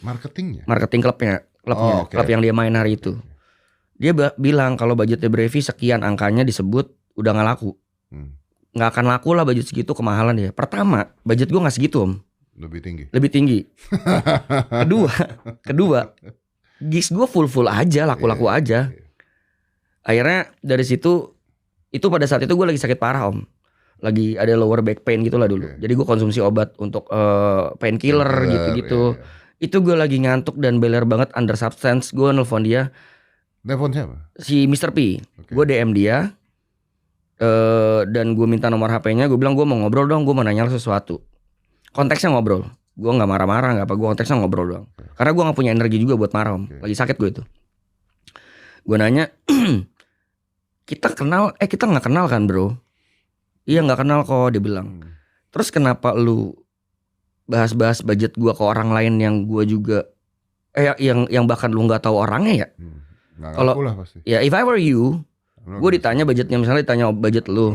Marketing klubnya, klub yang dia main hari itu. Dia bilang kalau budgetnya Brevi sekian angkanya disebut udah nggak laku. Nggak akan laku lah budget segitu, kemahalan dia. Pertama, budget gue nggak segitu om. Lebih tinggi. Kedua, gigs gue full aja, laku-laku aja. Akhirnya dari situ, itu pada saat itu gue lagi sakit parah om. Lagi ada lower back pain gitu lah dulu. Jadi gue konsumsi obat untuk painkiller gitu-gitu. Itu gue lagi ngantuk dan beler banget under substance. Gue nelfon dia. Nelfon siapa? Si Mr. P. Gue DM dia. Dan gue minta nomor HP-nya. Gue bilang gue mau ngobrol dong, gue mau nanya sesuatu. Konteksnya ngobrol. Gue gak marah-marah, gak apa. Gue konteksnya ngobrol doang. Karena gue gak punya energi juga buat marah om. Lagi sakit gue itu. Gue nanya, kita gak kenal kan bro? Iya gak kenal kok, dia bilang. Terus kenapa lu bahas-bahas budget gue ke orang lain yang gue juga yang bahkan lu gak tahu orangnya ya? Kalau ya if I were you, gue ditanya budgetnya, misalnya ditanya budget lu,